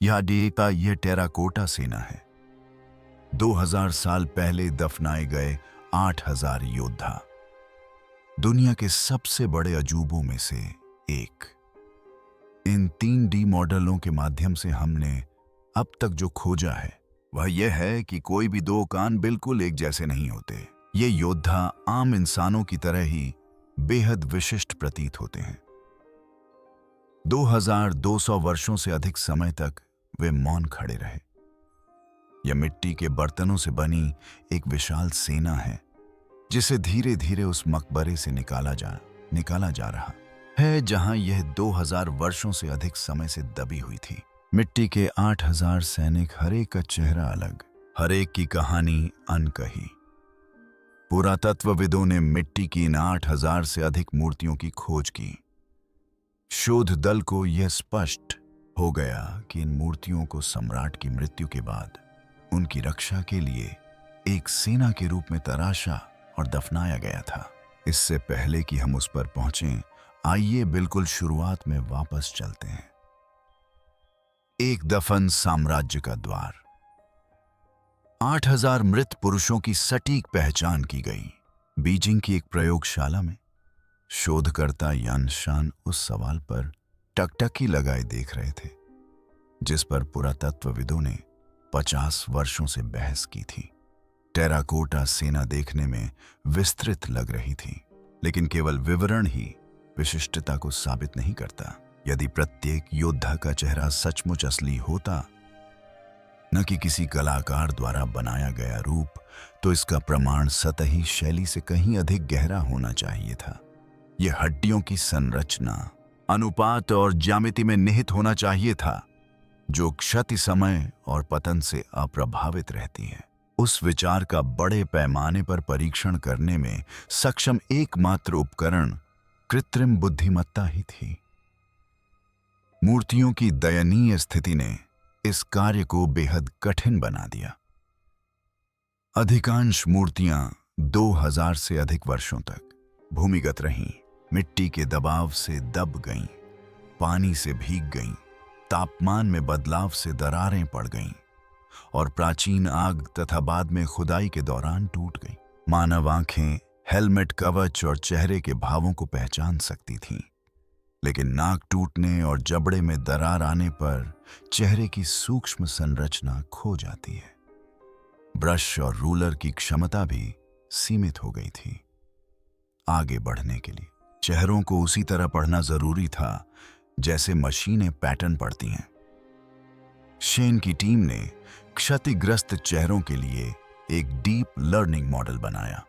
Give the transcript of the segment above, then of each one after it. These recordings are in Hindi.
यह डेटा यह टेराकोटा सेना है। 2000 साल पहले दफनाए गए 8000 योद्धा, दुनिया के सबसे बड़े अजूबों में से एक। इन 3D मॉडलों के माध्यम से हमने अब तक जो खोजा है वह यह है कि कोई भी दो कान बिल्कुल एक जैसे नहीं होते। ये योद्धा आम इंसानों की तरह ही बेहद विशिष्ट प्रतीत होते हैं। 2200 वर्षों से अधिक समय तक वे मौन खड़े रहे। यह मिट्टी के बर्तनों से बनी एक विशाल सेना है जिसे धीरे धीरे उस मकबरे से निकाला जा रहा है जहां यह 2000 वर्षों से अधिक समय से दबी हुई थी। मिट्टी के 8000 सैनिक, हर एक का चेहरा अलग, हर एक की कहानी अनकही। पुरातत्वविदों ने मिट्टी की इन 8000 से अधिक मूर्तियों की खोज की। शोध दल को यह स्पष्ट हो गया कि इन मूर्तियों को सम्राट की मृत्यु के बाद उनकी रक्षा के लिए एक सेना के रूप में तराशा और दफनाया गया था। इससे पहले कि हम उस पर पहुंचें, आइए बिल्कुल शुरुआत में वापस चलते हैं। एक दफन साम्राज्य का द्वार। 8000 मृत पुरुषों की सटीक पहचान की गई। बीजिंग की एक प्रयोगशाला में शोधकर्ता यानशान उस सवाल पर टकटकी लगाए देख रहे थे जिस पर पुरातत्वविदों ने 50 वर्षों से बहस की थी। टेराकोटा सेना देखने में विस्तृत लग रही थी, लेकिन केवल विवरण ही विशिष्टता को साबित नहीं करता। यदि प्रत्येक योद्धा का चेहरा सचमुच असली होता, न कि किसी कलाकार द्वारा बनाया गया रूप, तो इसका प्रमाण सतही शैली से कहीं अधिक गहरा होना चाहिए था। यह हड्डियों की संरचना, अनुपात और ज्यामिति में निहित होना चाहिए था जो क्षति, समय और पतन से अप्रभावित रहती है। उस विचार का बड़े पैमाने पर परीक्षण करने में सक्षम एकमात्र उपकरण कृत्रिम बुद्धिमत्ता ही थी। मूर्तियों की दयनीय स्थिति ने इस कार्य को बेहद कठिन बना दिया। अधिकांश मूर्तियां 2000 से अधिक वर्षों तक भूमिगत रहीं, मिट्टी के दबाव से दब गईं, पानी से भीग गईं, तापमान में बदलाव से दरारें पड़ गईं और प्राचीन आग तथा बाद में खुदाई के दौरान टूट गईं। मानव आंखें हेलमेट, कवच और चेहरे के भावों को पहचान सकती थीं, लेकिन नाक टूटने और जबड़े में दरार आने पर चेहरे की सूक्ष्म संरचना खो जाती है। ब्रश और रूलर की क्षमता भी सीमित हो गई थी। आगे बढ़ने के लिए चेहरों को उसी तरह पढ़ना जरूरी था जैसे मशीनें पैटर्न पढ़ती हैं। शेन की टीम ने क्षतिग्रस्त चेहरों के लिए एक डीप लर्निंग मॉडल बनाया।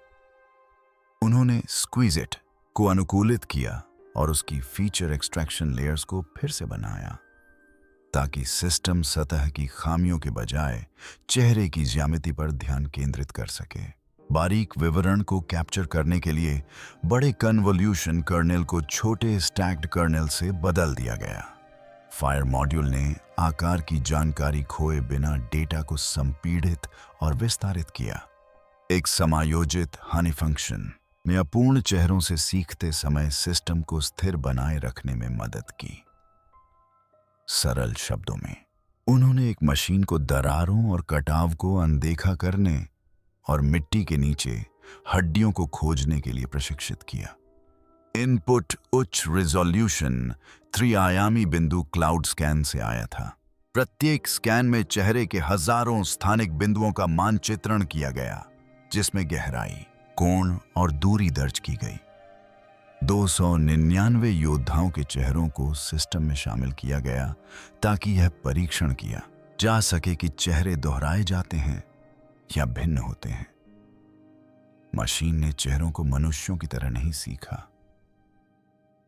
उन्होंने स्क्वीजेट को अनुकूलित किया और उसकी फीचर एक्सट्रैक्शन लेयर्स को फिर से बनाया ताकि सिस्टम सतह की खामियों के बजाय चेहरे की ज्यामिति पर ध्यान केंद्रित कर सके। बारीक विवरण को कैप्चर करने के लिए बड़े कन्वोल्यूशन कर्नेल को छोटे स्टैक्ड कर्नेल से बदल दिया गया। फायर मॉड्यूल ने आकार की जानकारी खोए बिना डेटा को संपीड़ित और विस्तारित किया। एक समायोजित हनी फंक्शन ने अपूर्ण चेहरों से सीखते समय सिस्टम को स्थिर बनाए रखने में मदद की। सरल शब्दों में, उन्होंने एक मशीन को दरारों और कटाव को अनदेखा करने और मिट्टी के नीचे हड्डियों को खोजने के लिए प्रशिक्षित किया। इनपुट उच्च रिजोल्यूशन त्रिआयामी बिंदु क्लाउड स्कैन से आया था। प्रत्येक स्कैन में चेहरे के हजारों स्थानिक बिंदुओं का मानचित्रण किया गया, जिसमें गहराई, कोण और दूरी दर्ज की गई। 299 योद्धाओं के चेहरों को सिस्टम में शामिल किया गया ताकि यह परीक्षण किया जा सके कि चेहरे दोहराए जाते हैं या भिन्न होते हैं। मशीन ने चेहरों को मनुष्यों की तरह नहीं सीखा।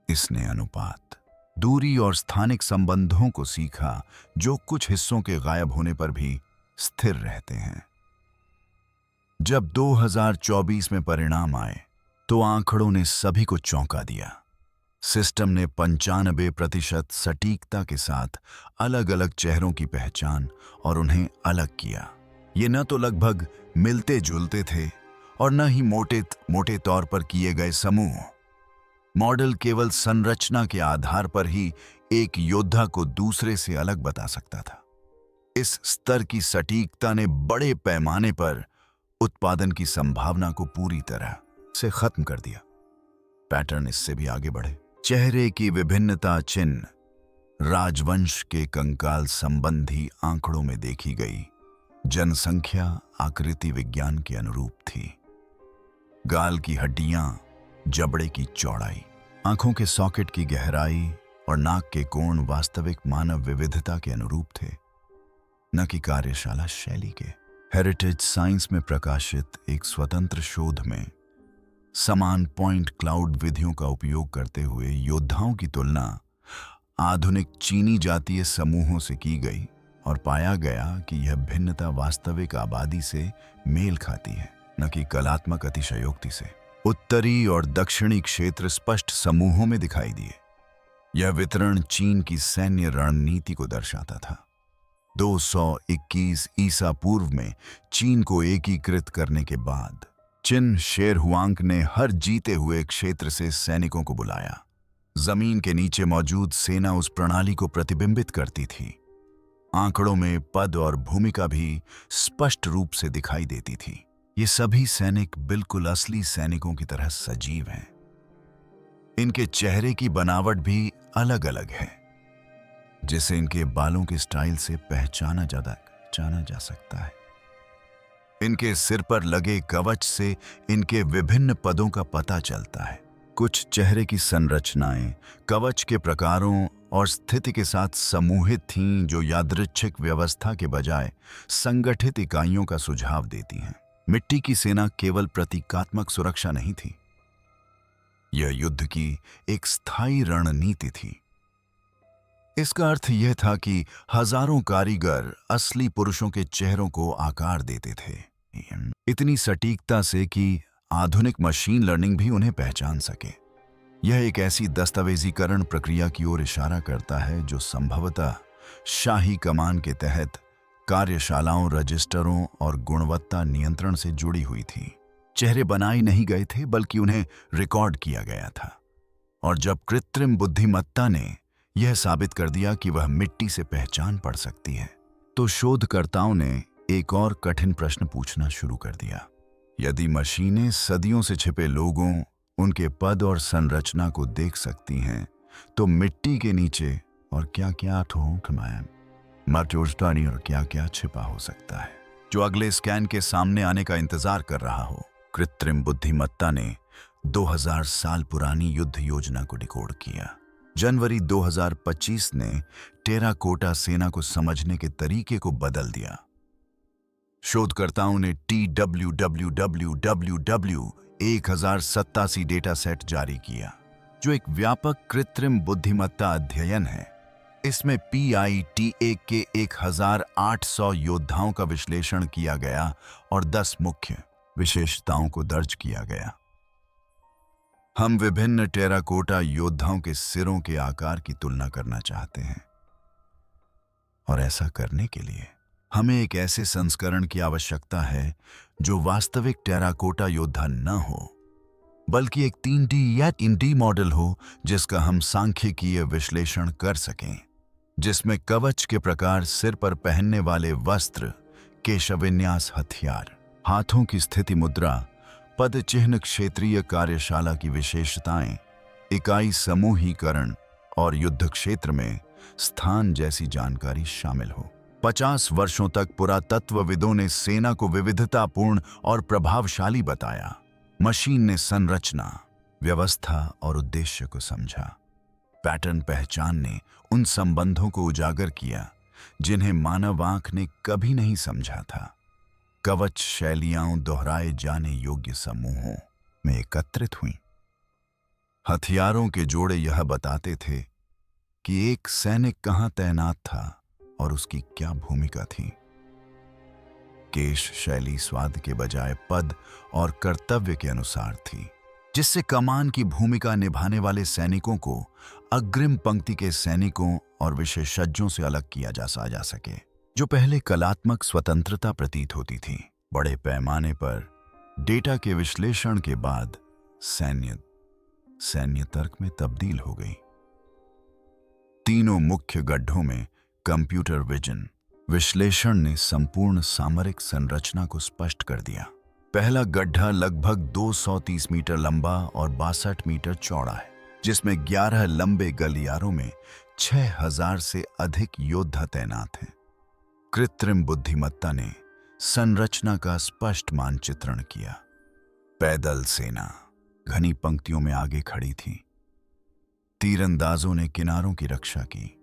इसने अनुपात, दूरी और स्थानिक संबंधों को सीखा जो कुछ हिस्सों के गायब होने पर भी स्थिर रहते हैं। जब 2024 में परिणाम आए तो आंकड़ों ने सभी को चौंका दिया। सिस्टम ने 95% सटीकता के साथ अलग अलग चेहरों की पहचान और उन्हें अलग किया। ये न तो लगभग मिलते जुलते थे और न ही मोटे तौर पर किए गए समूह। मॉडल केवल संरचना के आधार पर ही एक योद्धा को दूसरे से अलग बता सकता था। इस स्तर की सटीकता ने बड़े पैमाने पर उत्पादन की संभावना को पूरी तरह से खत्म कर दिया। पैटर्न इससे भी आगे बढ़े। चेहरे की विभिन्नता चिन्ह राजवंश के कंकाल संबंधी आंकड़ों में देखी गई जनसंख्या आकृति विज्ञान के अनुरूप थी। गाल की हड्डियां, जबड़े की चौड़ाई, आंखों के सॉकेट की गहराई और नाक के कोण वास्तविक मानव विविधता के अनुरूप थे, न कि कार्यशाला शैली के। हेरिटेज साइंस में प्रकाशित एक स्वतंत्र शोध में समान पॉइंट क्लाउड विधियों का उपयोग करते हुए योद्धाओं की तुलना आधुनिक चीनी जातीय समूहों से की गई और पाया गया कि यह भिन्नता वास्तविक आबादी से मेल खाती है, न कि कलात्मक अतिशयोक्ति से। उत्तरी और दक्षिणी क्षेत्र स्पष्ट समूहों में दिखाई दिए। यह वितरण चीन की सैन्य रणनीति को दर्शाता था। 221 ईसा पूर्व में चीन को एकीकृत करने के बाद चिन शेर हुआंग ने हर जीते हुए क्षेत्र से सैनिकों को बुलाया। जमीन के नीचे मौजूद सेना उस प्रणाली को प्रतिबिंबित करती थी। आंकड़ों में पद और भूमिका भी स्पष्ट रूप से दिखाई देती थी। ये सभी सैनिक बिल्कुल असली सैनिकों की तरह सजीव हैं। इनके चेहरे की बनावट भी अलग अलग है, जिसे इनके बालों के स्टाइल से पहचाना जा सकता है। इनके सिर पर लगे कवच से इनके विभिन्न पदों का पता चलता है। कुछ चेहरे की संरचनाएं कवच के प्रकारों और स्थिति के साथ समूहित थीं, जो यादृच्छिक व्यवस्था के बजाय संगठित इकाइयों का सुझाव देती हैं। मिट्टी की सेना केवल प्रतीकात्मक सुरक्षा नहीं थी, यह युद्ध की एक स्थायी रणनीति थी। इसका अर्थ यह था कि हजारों कारीगर असली पुरुषों के चेहरों को आकार देते थे, इतनी सटीकता से कि आधुनिक मशीन लर्निंग भी उन्हें पहचान सके। यह एक ऐसी दस्तावेजीकरण प्रक्रिया की ओर इशारा करता है जो संभवतः शाही कमान के तहत कार्यशालाओं, रजिस्टरों और गुणवत्ता नियंत्रण से जुड़ी हुई थी। चेहरे बनाए नहीं गए थे, बल्कि उन्हें रिकॉर्ड किया गया था। और जब कृत्रिम बुद्धिमत्ता ने यह साबित कर दिया कि वह मिट्टी से पहचान पड़ सकती है, तो शोधकर्ताओं ने एक और कठिन प्रश्न पूछना शुरू कर दिया। यदि मशीनें सदियों से छिपे लोगों, उनके पद और संरचना को देख सकती हैं, तो मिट्टी के नीचे और क्या क्या और क्या क्या छिपा हो सकता है, जो अगले स्कैन के सामने आने का इंतजार कर रहा हो। कृत्रिम बुद्धिमत्ता ने 2000 साल पुरानी युद्ध योजना को डिकोड किया। जनवरी 2025 ने टेराकोटा सेना को समझने के तरीके को बदल दिया। शोधकर्ताओं ने TWWWW1087 डेटा सेट जारी किया, जो एक व्यापक कृत्रिम बुद्धिमत्ता अध्ययन है। इसमें PITA के 1800 योद्धाओं का विश्लेषण किया गया और 10 मुख्य विशेषताओं को दर्ज किया गया। हम विभिन्न टेराकोटा योद्धाओं के सिरों के आकार की तुलना करना चाहते हैं, और ऐसा करने के लिए हमें एक ऐसे संस्करण की आवश्यकता है जो वास्तविक टेराकोटा योद्धा न हो, बल्कि एक 3D या 3D मॉडल हो जिसका हम सांख्यिकीय विश्लेषण कर सकें, जिसमें कवच के प्रकार, सिर पर पहनने वाले वस्त्र, केशविन्यास, हथियार, हाथों की स्थिति, मुद्रा, पद चिन्ह, क्षेत्रीय कार्यशाला की विशेषताएं, इकाई समूहीकरण और युद्ध क्षेत्र में स्थान जैसी जानकारी शामिल हो। 50 वर्षों तक पुरातत्वविदों ने सेना को विविधतापूर्ण और प्रभावशाली बताया। मशीन ने संरचना, व्यवस्था और उद्देश्य को समझा। पैटर्न पहचान ने उन संबंधों को उजागर किया जिन्हें मानव आंख ने कभी नहीं समझा था। कवच शैलियां दोहराए जाने योग्य समूहों में एकत्रित हुईं। हथियारों के जोड़े यह बताते थे कि एक सैनिक कहां तैनात था और उसकी क्या भूमिका थी। केश शैली स्वाद के बजाय पद और कर्तव्य के अनुसार थी, जिससे कमान की भूमिका निभाने वाले सैनिकों को अग्रिम पंक्ति के सैनिकों और विशेषज्ञों से अलग किया जा सके, जो पहले कलात्मक स्वतंत्रता प्रतीत होती थी। बड़े पैमाने पर डेटा के विश्लेषण के बाद सैन्य तर्क में तब्दील हो गई। तीनों मुख्य गड्ढों में कंप्यूटर विजन, विश्लेषण ने संपूर्ण सामरिक संरचना को स्पष्ट कर दिया। पहला गड्ढा लगभग 230 मीटर लंबा और 62 मीटर चौड़ा है, जिसमें 11 लंबे गलियारों में 6000 से अधिक योद्धा तैनात हैं। कृत्रिम बुद्धिमत्ता ने संरचना का स्पष्ट मानचित्रण किया। पैदल सेना घनी पंक्तियों में आगे खड़ी थी। तीरंदाजों ने किनारों की रक्षा की।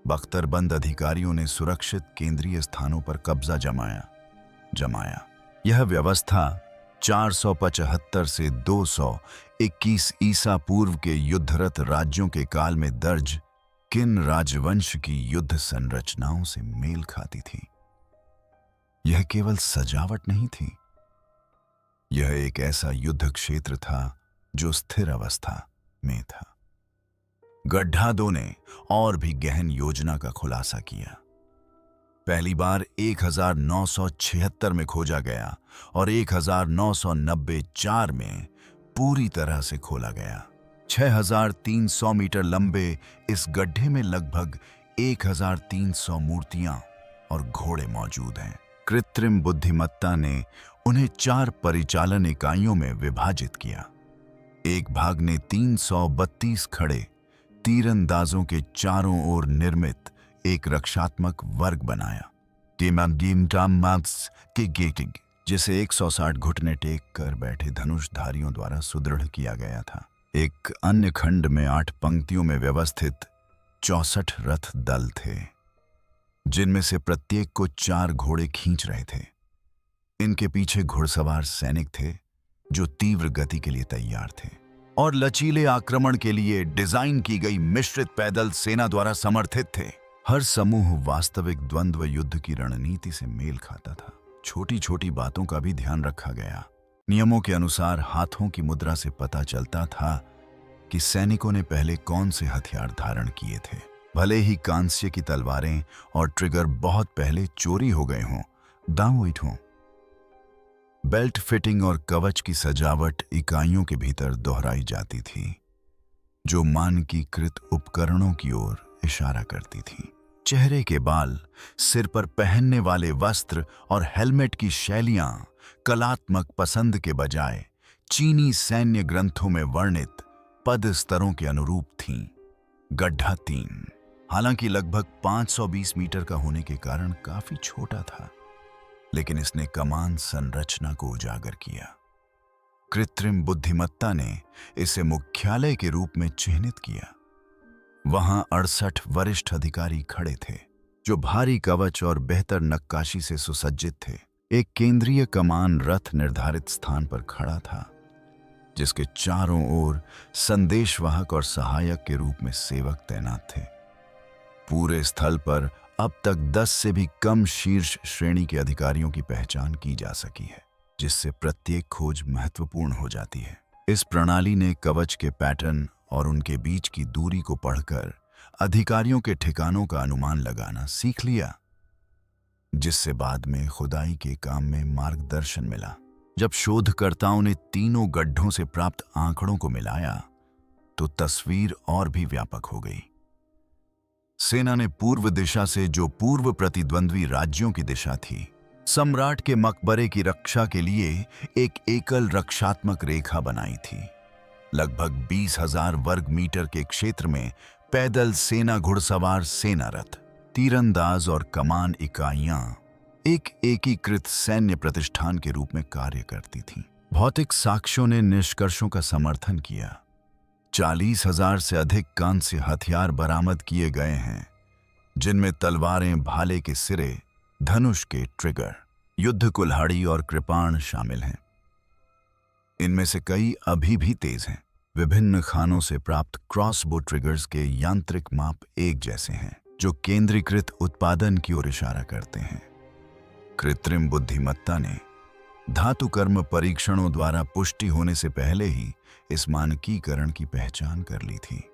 बख्तरबंद अधिकारियों ने सुरक्षित केंद्रीय स्थानों पर कब्जा जमाया। यह व्यवस्था 475 से 221 ईसा पूर्व के युद्धरत राज्यों के काल में दर्ज किन राजवंश की युद्ध संरचनाओं से मेल खाती थी। यह केवल सजावट नहीं थी, यह एक ऐसा युद्ध क्षेत्र था जो स्थिर अवस्था में था। गड्ढा 2 ने और भी गहन योजना का खुलासा किया। पहली बार 1976 में खोजा गया और 1994 में पूरी तरह से खोला गया। 6300 मीटर लंबे इस गड्ढे में लगभग 1300 मूर्तियां और घोड़े मौजूद हैं। कृत्रिम बुद्धिमत्ता ने उन्हें 4 परिचालन इकाइयों में विभाजित किया। एक भाग ने 332 खड़े तीरंदाजों के चारों ओर निर्मित एक रक्षात्मक वर्ग बनाया, जिसे 160 घुटने टेक कर बैठे धनुषधारियों द्वारा सुदृढ़ किया गया था। एक अन्य खंड में 8 पंक्तियों में व्यवस्थित 64 रथ दल थे, जिनमें से प्रत्येक को 4 घोड़े खींच रहे थे। इनके पीछे घुड़सवार सैनिक थे जो तीव्र गति के लिए तैयार थे और लचीले आक्रमण के लिए डिजाइन की गई मिश्रित पैदल सेना द्वारा समर्थित थे। हर समूह वास्तविक द्वंद्व युद्ध की रणनीति से मेल खाता था। छोटी छोटी बातों का भी ध्यान रखा गया। नियमों के अनुसार हाथों की मुद्रा से पता चलता था कि सैनिकों ने पहले कौन से हथियार धारण किए थे। भले ही कांस्य की तलवारें और ट्रिगर बहुत पहले चोरी हो गए हों, दांव हों। बेल्ट फिटिंग और कवच की सजावट इकाइयों के भीतर दोहराई जाती थी, जो मानकीकृत उपकरणों की ओर इशारा करती थी। चेहरे के बाल, सिर पर पहनने वाले वस्त्र और हेलमेट की शैलियां कलात्मक पसंद के बजाय चीनी सैन्य ग्रंथों में वर्णित पद स्तरों के अनुरूप थीं। गड्ढा 3 हालांकि लगभग 520 मीटर का होने के कारण काफी छोटा था, लेकिन इसने कमान संरचना को उजागर किया। कृत्रिम बुद्धिमत्ता ने इसे मुख्यालय के रूप में चिह्नित किया। वहां 68 वरिष्ठ अधिकारी खड़े थे, जो भारी कवच और बेहतर नक्काशी से सुसज्जित थे। एक केंद्रीय कमान रथ निर्धारित स्थान पर खड़ा था, जिसके चारों ओर संदेशवाहक और सहायक के रूप में सेवक तैनात थे। पूरे स्थल पर अब तक 10 से भी कम शीर्ष श्रेणी के अधिकारियों की पहचान की जा सकी है, जिससे प्रत्येक खोज महत्वपूर्ण हो जाती है। इस प्रणाली ने कवच के पैटर्न और उनके बीच की दूरी को पढ़कर अधिकारियों के ठिकानों का अनुमान लगाना सीख लिया, जिससे बाद में खुदाई के काम में मार्गदर्शन मिला। जब शोधकर्ताओं ने तीनों गड्ढों से प्राप्त आंकड़ों को मिलाया, तो तस्वीर और भी व्यापक हो गई। सेना ने पूर्व दिशा से, जो पूर्व प्रतिद्वंद्वी राज्यों की दिशा थी, सम्राट के मकबरे की रक्षा के लिए एक एकल रक्षात्मक रेखा बनाई थी। लगभग 20,000 वर्ग मीटर के क्षेत्र में पैदल सेना, घुड़सवार सेना, रथ, तीरंदाज और कमान इकाइयां एक एकीकृत सैन्य प्रतिष्ठान के रूप में कार्य करती थीं। भौतिक साक्ष्यों ने निष्कर्षों का समर्थन किया। 40,000 से अधिक कांस्य हथियार बरामद किए गए हैं, जिनमें तलवारें, भाले के सिरे, धनुष के ट्रिगर, युद्ध कुल्हाड़ी और कृपाण शामिल हैं। इनमें से कई अभी भी तेज हैं। विभिन्न खानों से प्राप्त क्रॉसबो ट्रिगर्स के यांत्रिक माप एक जैसे हैं, जो केंद्रीकृत उत्पादन की ओर इशारा करते हैं। कृत्रिम बुद्धिमत्ता ने धातुकर्म परीक्षणों द्वारा पुष्टि होने से पहले ही इस मानकीकरण की पहचान कर ली थी।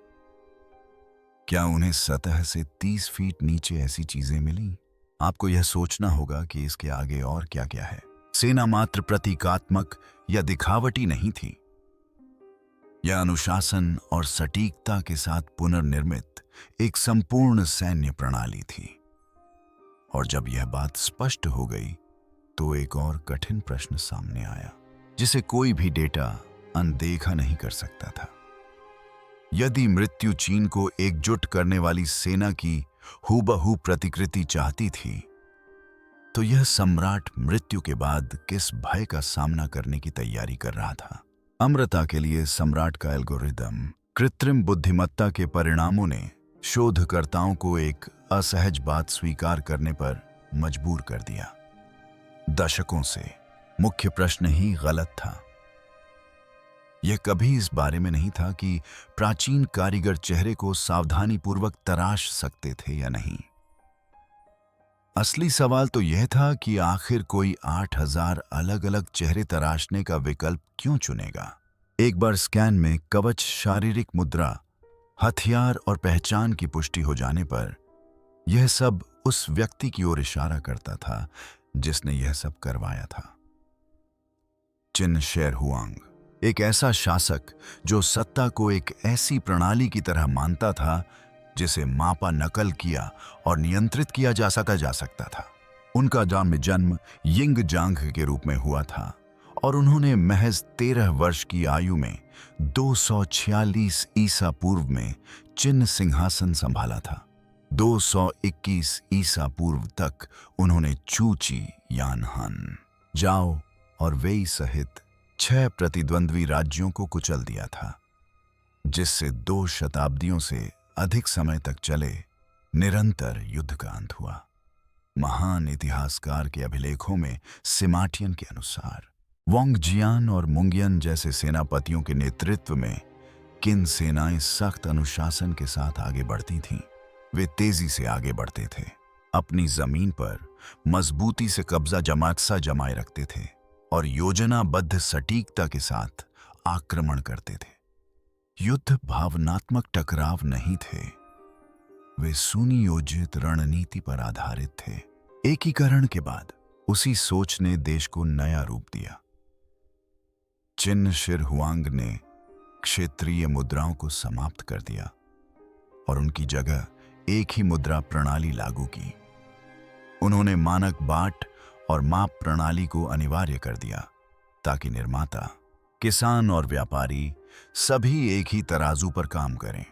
क्या उन्हें सतह से 30 फीट नीचे ऐसी चीजें मिली? आपको यह सोचना होगा कि इसके आगे और क्या क्या है। सेना मात्र प्रतीकात्मक या दिखावटी नहीं थी। यह अनुशासन और सटीकता के साथ पुनर्निर्मित एक संपूर्ण सैन्य प्रणाली थी। और जब यह बात स्पष्ट हो गई तो एक और कठिन प्रश्न सामने आया जिसे कोई भी डेटा अनदेखा नहीं कर सकता था। यदि मृत्यु चीन को एकजुट करने वाली सेना की हूबहू प्रतिकृति चाहती थी तो यह सम्राट मृत्यु के बाद किस भय का सामना करने की तैयारी कर रहा था। अमरता के लिए सम्राट का एल्गोरिदम कृत्रिम बुद्धिमत्ता के परिणामों ने शोधकर्ताओं को एक असहज बात स्वीकार करने पर मजबूर कर दिया। दशकों से मुख्य प्रश्न ही गलत था। यह कभी इस बारे में नहीं था कि प्राचीन कारीगर चेहरे को सावधानीपूर्वक तराश सकते थे या नहीं। असली सवाल तो यह था कि आखिर कोई 8000 अलग अलग चेहरे तराशने का विकल्प क्यों चुनेगा। एक बार स्कैन में कवच, शारीरिक मुद्रा, हथियार और पहचान की पुष्टि हो जाने पर यह सब उस व्यक्ति की ओर इशारा करता था जिसने यह सब करवाया था। चिन शेर हुआंग, एक ऐसा शासक जो सत्ता को एक ऐसी प्रणाली की तरह मानता था जिसे मापा, नकल किया और नियंत्रित किया जा सकता था। उनका जन्म यिंग जांग के रूप में हुआ था और उन्होंने महज 13 वर्ष की आयु में 246 ईसा पूर्व में चिन सिंहासन संभाला था। 221 ईसा पूर्व तक उन्होंने चूची, यानहान, जाओ और वेई सहित 6 प्रतिद्वंद्वी राज्यों को कुचल दिया था, जिससे 2 शताब्दियों से अधिक समय तक चले निरंतर युद्ध का अंत हुआ। महान इतिहासकार के अभिलेखों में सिमाटियन के अनुसार वांगजियान और मुंगियन जैसे सेनापतियों के नेतृत्व में किन सेनाएं सख्त अनुशासन के साथ आगे बढ़ती थीं। वे तेजी से आगे बढ़ते थे, अपनी जमीन पर मजबूती से कब्जा जमाए रखते थे और योजनाबद्ध सटीकता के साथ आक्रमण करते थे। युद्ध भावनात्मक टकराव नहीं थे, वे सुनियोजित रणनीति पर आधारित थे। एकीकरण के बाद उसी सोच ने देश को नया रूप दिया। चिन शिर हुआंग ने क्षेत्रीय मुद्राओं को समाप्त कर दिया और उनकी जगह एक ही मुद्रा प्रणाली लागू की। उन्होंने मानक बाट और माप प्रणाली को अनिवार्य कर दिया ताकि निर्माता, किसान और व्यापारी सभी एक ही तराजू पर काम करें।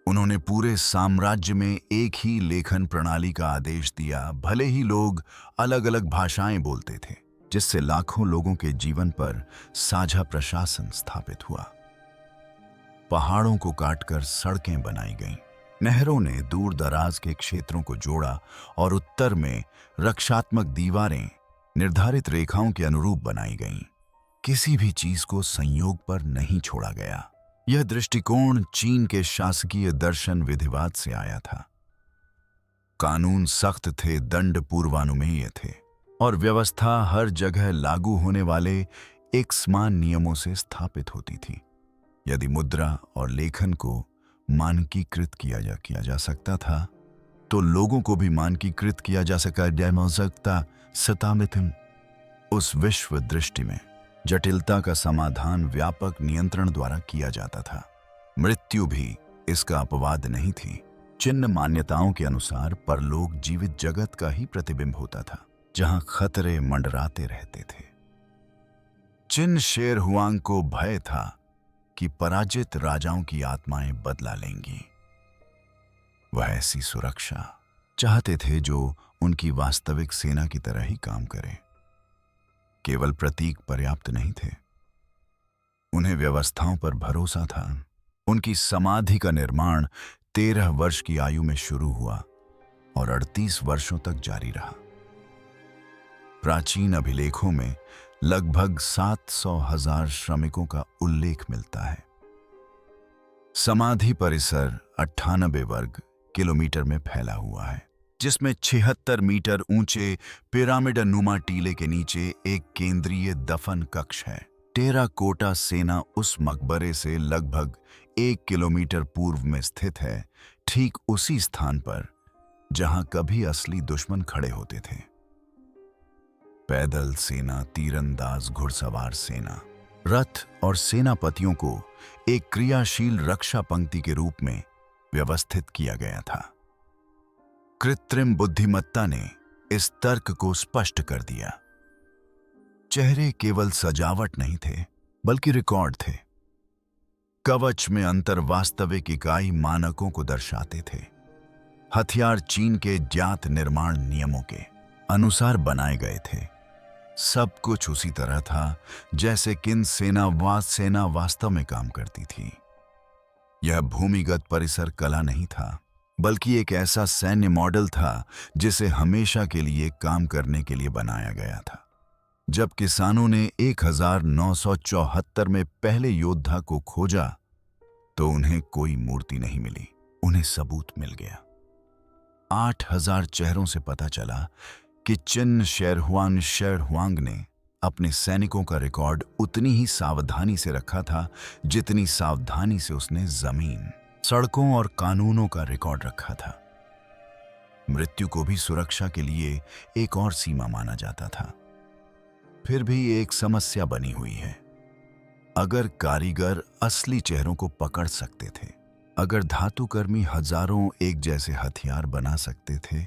उन्होंने पूरे साम्राज्य में एक ही लेखन प्रणाली का आदेश दिया, भले ही लोग अलग अलग भाषाएं बोलते थे, जिससे लाखों लोगों के जीवन पर साझा प्रशासन स्थापित हुआ। पहाड़ों को काटकर सड़कें बनाई गईं, नहरों ने दूर दराज के क्षेत्रों को जोड़ा और उत्तर में रक्षात्मक दीवारें निर्धारित रेखाओं के अनुरूप बनाई गईं। किसी भी चीज को संयोग पर नहीं छोड़ा गया। यह दृष्टिकोण चीन के शासकीय दर्शन विधिवाद से आया था। कानून सख्त थे, दंड पूर्वानुमेय थे और व्यवस्था हर जगह लागू होने वाले एक समान नियमों से स्थापित होती थी। यदि मुद्रा और लेखन को मानकीकृत किया जा सकता था तो लोगों को भी मानकीकृत किया जा सकता। सतामिथुन उस विश्व दृष्टि में जटिलता का समाधान व्यापक नियंत्रण द्वारा किया जाता था। मृत्यु भी इसका अपवाद नहीं थी। चिन्ह मान्यताओं के अनुसार परलोक जीवित जगत का ही प्रतिबिंब होता था, जहां खतरे मंडराते रहते थे। चिन शेर हुआंग को भय था कि पराजित राजाओं की आत्माएं बदला लेंगी। वह ऐसी सुरक्षा चाहते थे जो उनकी वास्तविक सेना की तरह ही काम करे। केवल प्रतीक पर्याप्त नहीं थे, उन्हें व्यवस्थाओं पर भरोसा था। उनकी समाधि का निर्माण 13 वर्ष की आयु में शुरू हुआ और 38 वर्षों तक जारी रहा। प्राचीन अभिलेखों में लगभग 700,000 श्रमिकों का उल्लेख मिलता है। समाधि परिसर 98 वर्ग किलोमीटर में फैला हुआ है, जिसमें 76 मीटर ऊंचे पिरामिड नुमा टीले के नीचे एक केंद्रीय दफन कक्ष है। टेराकोटा सेना उस मकबरे से लगभग 1 किलोमीटर पूर्व में स्थित है, ठीक उसी स्थान पर जहां कभी असली दुश्मन खड़े होते थे। पैदल सेना, तीरंदाज, घुड़सवार सेना, रथ और सेनापतियों को एक क्रियाशील रक्षा पंक्ति के रूप में व्यवस्थित किया गया था। कृत्रिम बुद्धिमत्ता ने इस तर्क को स्पष्ट कर दिया। चेहरे केवल सजावट नहीं थे, बल्कि रिकॉर्ड थे। कवच में अंतर वास्तविक इकाई मानकों को दर्शाते थे। हथियार चीन के ज्ञात निर्माण नियमों के अनुसार बनाए गए थे। सब कुछ उसी तरह था जैसे किन सेना वास्तव में काम करती थी। यह भूमिगत परिसर कला नहीं था, बल्कि एक ऐसा सैन्य मॉडल था जिसे हमेशा के लिए काम करने के लिए बनाया गया था। जब किसानों ने 1974 में पहले योद्धा को खोजा तो उन्हें कोई मूर्ति नहीं मिली, उन्हें सबूत मिल गया। 8000 चेहरों से पता चला कि चिन शेरहुआंग ने अपने सैनिकों का रिकॉर्ड उतनी ही सावधानी से रखा था जितनी सावधानी से उसने जमीन, सड़कों और कानूनों का रिकॉर्ड रखा था। मृत्यु को भी सुरक्षा के लिए एक और सीमा माना जाता था। फिर भी एक समस्या बनी हुई है। अगर कारीगर असली चेहरों को पकड़ सकते थे, अगर धातुकर्मी हजारों एक जैसे हथियार बना सकते थे,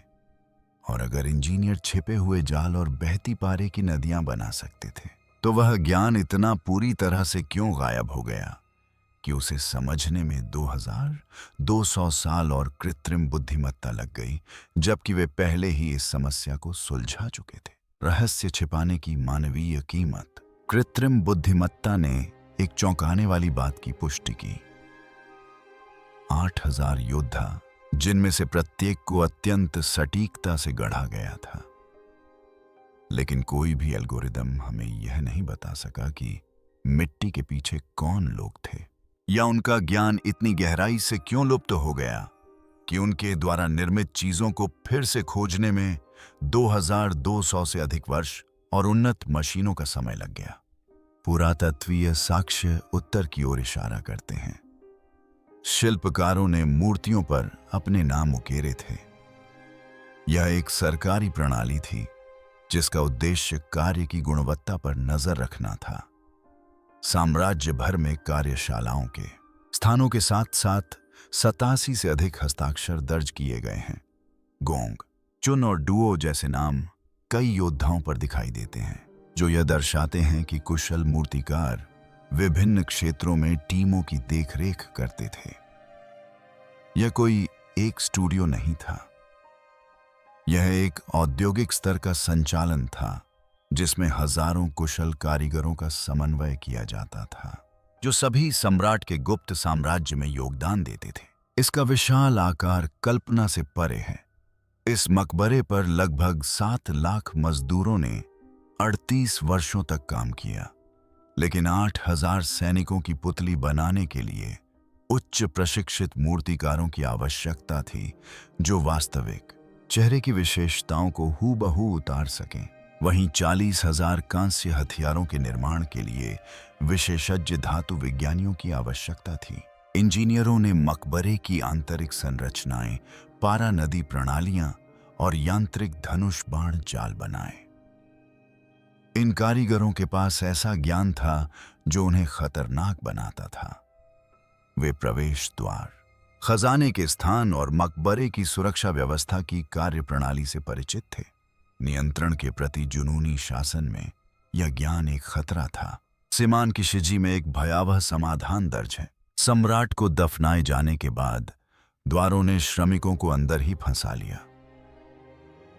और अगर इंजीनियर छिपे हुए जाल और बहती पारे की नदियां बना सकते थे, तो वह ज्ञान इतना पूरी तरह से क्यों गायब हो गया कि उसे समझने में 2200 साल और कृत्रिम बुद्धिमत्ता लग गई, जबकि वे पहले ही इस समस्या को सुलझा चुके थे। रहस्य छिपाने की मानवीय कीमत। कृत्रिम बुद्धिमत्ता ने एक चौंकाने वाली बात की पुष्टि की। 8000 योद्धा, जिनमें से प्रत्येक को अत्यंत सटीकता से गढ़ा गया था, लेकिन कोई भी एल्गोरिदम हमें यह नहीं बता सका कि मिट्टी के पीछे कौन लोग थे, या उनका ज्ञान इतनी गहराई से क्यों लुप्त हो गया कि उनके द्वारा निर्मित चीजों को फिर से खोजने में 2200 से अधिक वर्ष और उन्नत मशीनों का समय लग गया। पुरातत्वीय साक्ष्य उत्तर की ओर इशारा करते हैं। शिल्पकारों ने मूर्तियों पर अपने नाम उकेरे थे। यह एक सरकारी प्रणाली थी जिसका उद्देश्य कार्य की गुणवत्ता पर नजर रखना था। साम्राज्य भर में कार्यशालाओं के स्थानों के साथ साथ 87 से अधिक हस्ताक्षर दर्ज किए गए हैं। गोंग, चुन और डुओ जैसे नाम कई योद्धाओं पर दिखाई देते हैं, जो यह दर्शाते हैं कि कुशल मूर्तिकार विभिन्न क्षेत्रों में टीमों की देखरेख करते थे। यह कोई एक स्टूडियो नहीं था, यह एक औद्योगिक स्तर का संचालन था जिसमें हजारों कुशल कारीगरों का समन्वय किया जाता था, जो सभी सम्राट के गुप्त साम्राज्य में योगदान देते थे। इसका विशाल आकार कल्पना से परे है। इस मकबरे पर लगभग 7 लाख मजदूरों ने 38 वर्षों तक काम किया, लेकिन 8000 सैनिकों की पुतली बनाने के लिए उच्च प्रशिक्षित मूर्तिकारों की आवश्यकता थी, जो वास्तविक चेहरे की विशेषताओं को हूबहू उतार सकें। वहीं 40,000 कांस्य हथियारों के निर्माण के लिए विशेषज्ञ धातु विज्ञानियों की आवश्यकता थी। इंजीनियरों ने मकबरे की आंतरिक संरचनाएं, पारा नदी प्रणालियां और यांत्रिक धनुष बाण जाल बनाए। इन कारीगरों के पास ऐसा ज्ञान था जो उन्हें खतरनाक बनाता था। वे प्रवेश द्वार, खजाने के स्थान और मकबरे की सुरक्षा व्यवस्था की कार्यप्रणाली से परिचित थे। नियंत्रण के प्रति जुनूनी शासन में यह ज्ञान एक खतरा था। सिमान की शिजी में एक भयावह समाधान दर्ज है। सम्राट को दफनाए जाने के बाद द्वारों ने श्रमिकों को अंदर ही फंसा लिया।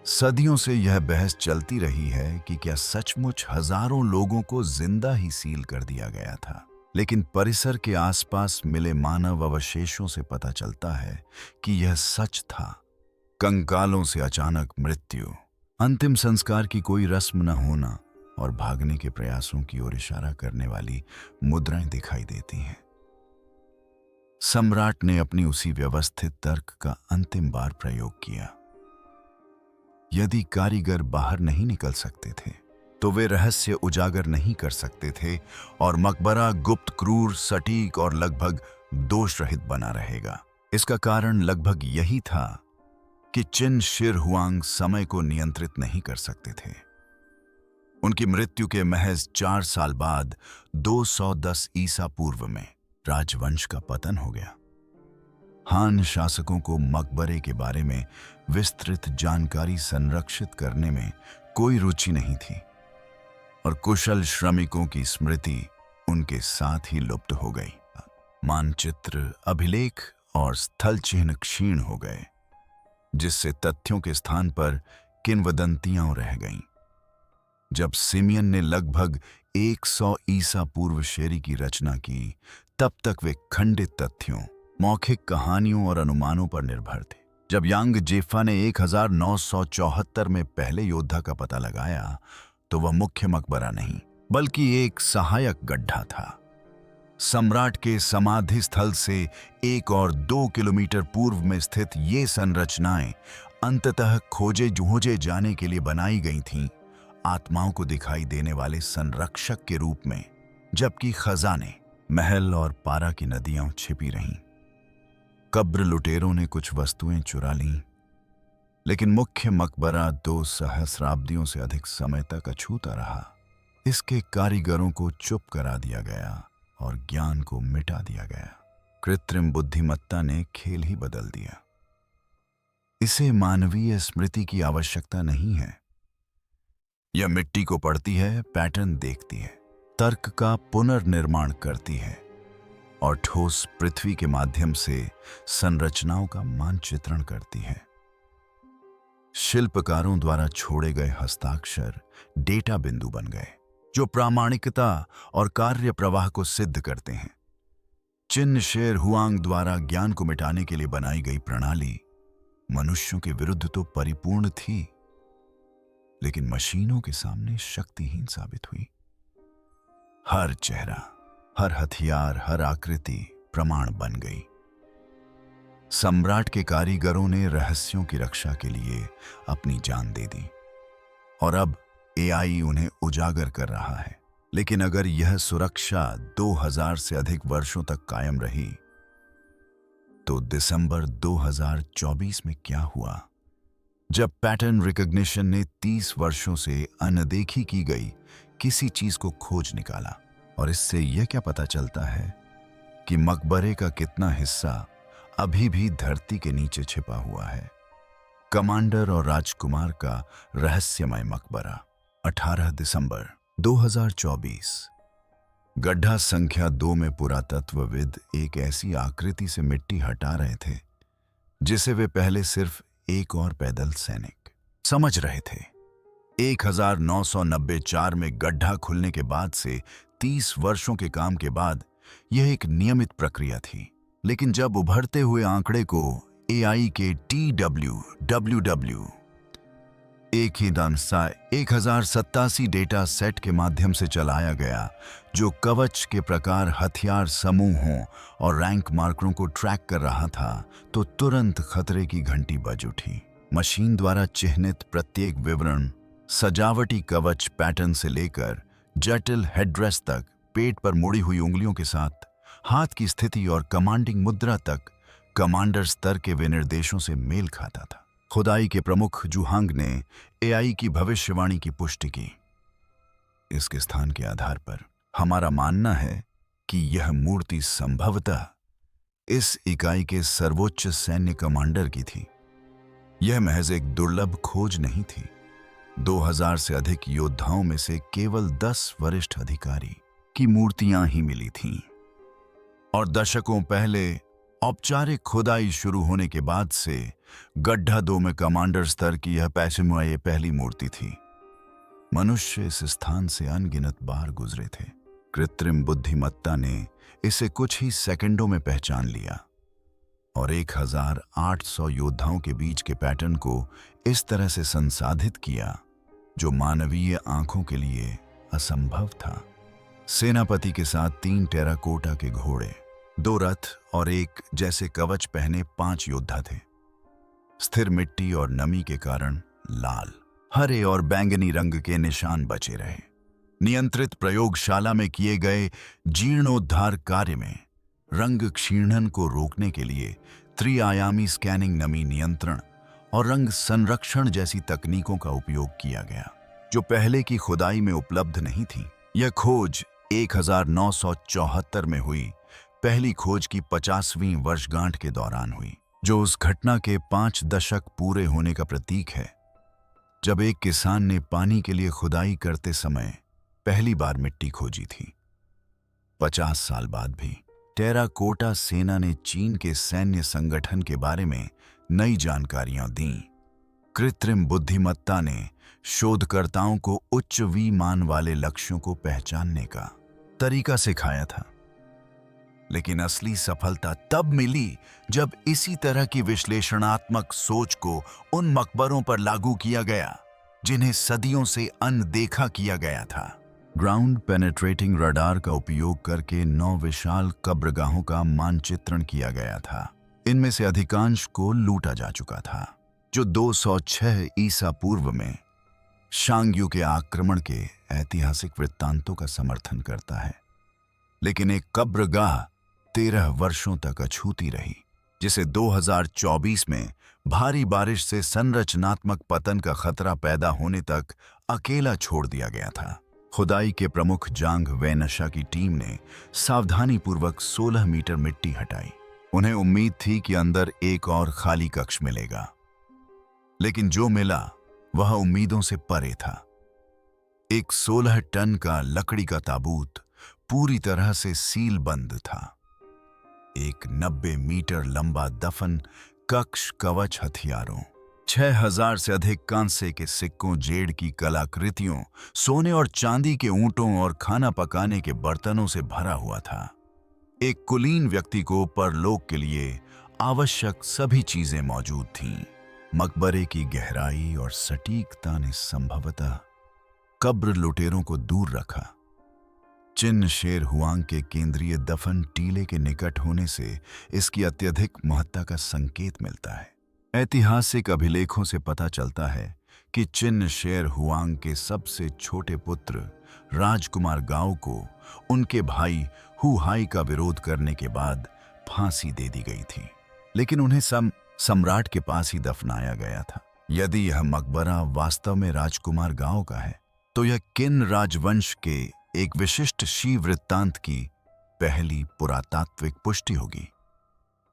सदियों से यह बहस चलती रही है कि क्या सचमुच हजारों लोगों को जिंदा ही सील कर दिया गया था, लेकिन परिसर के आसपास मिले मानव अवशेषों से पता चलता है कि यह सच था। कंकालों से अचानक मृत्यु, अंतिम संस्कार की कोई रस्म न होना और भागने के प्रयासों की ओर इशारा करने वाली मुद्राएं दिखाई देती हैं। सम्राट ने अपनी उसी व्यवस्थित तर्क का अंतिम बार प्रयोग किया। यदि कारीगर बाहर नहीं निकल सकते थे, तो वे रहस्य उजागर नहीं कर सकते थे और मकबरा गुप्त, क्रूर, सटीक और लगभग दोष रहित बना रहेगा। इसका कारण लगभग यही था कि चिन शिरहुआंग समय को नियंत्रित नहीं कर सकते थे। उनकी मृत्यु के महज 4 साल बाद 210 ईसा पूर्व में राजवंश का पतन हो गया। हान शासकों को मकबरे के बारे में विस्तृत जानकारी संरक्षित करने में कोई रुचि नहीं थी और कुशल श्रमिकों की स्मृति उनके साथ ही लुप्त हो गई। मानचित्र, अभिलेख और स्थल चिन्ह क्षीण हो गए, जिससे तथ्यों के स्थान पर किंवदंतियां रह गईं। जब सिमियन ने लगभग 100 ईसा पूर्व शेरी की रचना की, तब तक वे खंडित तथ्यों, मौखिक कहानियों और अनुमानों पर निर्भर थे। जब यांग जेफा ने 1974 में पहले योद्धा का पता लगाया, तो वह मुख्य मकबरा नहीं बल्कि एक सहायक गड्ढा था। सम्राट के समाधि स्थल से 1 और 2 किलोमीटर पूर्व में स्थित ये संरचनाएं अंततः खोजे जाने के लिए बनाई गई थीं, आत्माओं को दिखाई देने वाले संरक्षक के रूप में, जबकि खजाने, महल और पारा की नदियां छिपी रहीं। कब्र लुटेरों ने कुछ वस्तुएं चुरा लीं, लेकिन मुख्य मकबरा 2 सहस्राब्दियों से अधिक समय तक अछूता रहा। इसके कारीगरों को चुप करा दिया गया और ज्ञान को मिटा दिया गया। कृत्रिम बुद्धिमत्ता ने खेल ही बदल दिया। इसे मानवीय स्मृति की आवश्यकता नहीं है। यह मिट्टी को पढ़ती है, पैटर्न देखती है, तर्क का पुनर्निर्माण करती है और ठोस पृथ्वी के माध्यम से संरचनाओं का मानचित्रण करती है। शिल्पकारों द्वारा छोड़े गए हस्ताक्षर डेटा बिंदु बन गए, जो प्रामाणिकता और कार्य प्रवाह को सिद्ध करते हैं। चिन शेर हुआंग द्वारा ज्ञान को मिटाने के लिए बनाई गई प्रणाली मनुष्यों के विरुद्ध तो परिपूर्ण थी, लेकिन मशीनों के सामने शक्तिहीन साबित हुई। हर चेहरा, हर हथियार, हर आकृति प्रमाण बन गई। सम्राट के कारीगरों ने रहस्यों की रक्षा के लिए अपनी जान दे दी और अब एआई उन्हें उजागर कर रहा है। लेकिन अगर यह सुरक्षा 2000 से अधिक वर्षों तक कायम रही, तो दिसंबर 2024 में क्या हुआ, जब पैटर्न रिकॉग्निशन ने 30 वर्षों से अनदेखी की गई किसी चीज को खोज निकाला। और इससे यह क्या पता चलता है कि मकबरे का कितना हिस्सा अभी भी धरती के नीचे छिपा हुआ है। कमांडर और राजकुमार का रहस्यमय मकबरा, 18 दिसंबर 2024। गड्ढा संख्या 2 में पुरातत्वविद एक ऐसी आकृति से मिट्टी हटा रहे थे जिसे वे पहले सिर्फ एक और पैदल सैनिक समझ रहे थे। 1994 में गड्ढा खुलने के बाद से 30 वर्षों के काम के बाद यह एक नियमित प्रक्रिया थी। लेकिन जब उभरते हुए आंकड़े को एआई के TWWW एक ही दानसा 1087 डेटा सेट के माध्यम से चलाया गया, जो कवच के प्रकार, हथियार समूहों और रैंक मार्करों को ट्रैक कर रहा था, तो तुरंत खतरे की घंटी बज उठी। मशीन द्वारा चिह्नित प्रत्येक विवरण, सजावटी कवच पैटर्न से लेकर जटिल हेडड्रेस तक, पेट पर मुड़ी हुई उंगलियों के साथ हाथ की स्थिति और कमांडिंग मुद्रा तक, कमांडर स्तर के विनिर्देशों से मेल खाता था। खुदाई के प्रमुख जुहांग ने एआई की भविष्यवाणी की पुष्टि की। इसके स्थान के आधार पर हमारा मानना है कि यह मूर्ति संभवतः इस इकाई के सर्वोच्च सैन्य कमांडर की थी। यह महज एक दुर्लभ खोज नहीं थी। 2000 से अधिक योद्धाओं में से केवल 10 वरिष्ठ अधिकारी की मूर्तियां ही मिली थीं। और दशकों पहले औपचारिक खुदाई शुरू होने के बाद से गड्ढा 2 में कमांडर स्तर की यह पैसिमुआई पहली मूर्ति थी। मनुष्य इस स्थान से अनगिनत बार गुजरे थे। कृत्रिम बुद्धिमत्ता ने इसे कुछ ही सेकंडों में पहचान लिया और 1800 योद्धाओं के बीच के पैटर्न को इस तरह से संसाधित किया जो मानवीय आंखों के लिए असंभव था। सेनापति के साथ 3 टेराकोटा के घोड़े, 2 रथ और एक जैसे कवच पहने 5 योद्धा थे। स्थिर मिट्टी और नमी के कारण लाल, हरे और बैंगनी रंग के निशान बचे रहे। नियंत्रित प्रयोगशाला में किए गए जीर्णोद्धार कार्य में रंग क्षीणन को रोकने के लिए त्रिआयामी स्कैनिंग, नमी नियंत्रण और रंग संरक्षण जैसी तकनीकों का उपयोग किया गया, जो पहले की खुदाई में उपलब्ध नहीं थी। यह खोज 1974 में हुई, पहली खोज की 50वीं वर्षगांठ के दौरान हुई, जो उस घटना के 5 दशक पूरे होने का प्रतीक है जब एक किसान ने पानी के लिए खुदाई करते समय पहली बार मिट्टी खोजी थी। 50 साल बाद भी टेराकोटा सेना ने चीन के सैन्य संगठन के बारे में नई जानकारियां दी। कृत्रिम बुद्धिमत्ता ने शोधकर्ताओं को उच्च विमान वाले लक्ष्यों को पहचानने का तरीका सिखाया था, लेकिन असली सफलता तब मिली जब इसी तरह की विश्लेषणात्मक सोच को उन मकबरों पर लागू किया गया जिन्हें सदियों से अनदेखा किया गया था। ग्राउंड पेनेट्रेटिंग रडार का उपयोग करके 9 विशाल कब्रगाहों का मानचित्रण किया गया था। इनमें से अधिकांश को लूटा जा चुका था, जो 206 ईसा पूर्व में शांगयू के आक्रमण के ऐतिहासिक वृत्तांतों का समर्थन करता है। लेकिन एक कब्रगाह 13 वर्षों तक अछूती रही, जिसे 2024 में भारी बारिश से संरचनात्मक पतन का खतरा पैदा होने तक अकेला छोड़ दिया गया था। खुदाई के प्रमुख जांग वैनशा की टीम ने सावधानीपूर्वक 16 मीटर मिट्टी हटाई। उन्हें उम्मीद थी कि अंदर एक और खाली कक्ष मिलेगा, लेकिन जो मिला वह उम्मीदों से परे था। एक 16 टन का लकड़ी का ताबूत पूरी तरह से सील बंद था। एक 90 मीटर लंबा दफन कक्ष कवच हथियारों, 6000 से अधिक कांसे के सिक्कों, जेड की कलाकृतियों, सोने और चांदी के ऊंटों और खाना पकाने के बर्तनों से भरा हुआ था। एक कुलीन व्यक्ति को परलोक के लिए आवश्यक सभी चीजें मौजूद थीं। मकबरे की गहराई और सटीकता ने संभवतः कब्र लुटेरों को दूर रखा। चिन शेर हुआंग के केंद्रीय दफन टीले के निकट होने से इसकी अत्यधिक महत्ता का संकेत मिलता है। ऐतिहासिक अभिलेखों से पता चलता है कि चिन शेर हुआंग के सबसे छोटे पुत्र राजकुमार गाओ को उनके भाई हुहाई का विरोध करने के बाद फांसी दे दी गई थी, लेकिन उन्हें सम्राट के पास ही दफनाया गया था। यदि यह मकबरा वास्तव में राजकुमार गाओ का है, तो यह किन राजवंश के एक विशिष्ट शी वृत्तांत की पहली पुरातात्विक पुष्टि होगी।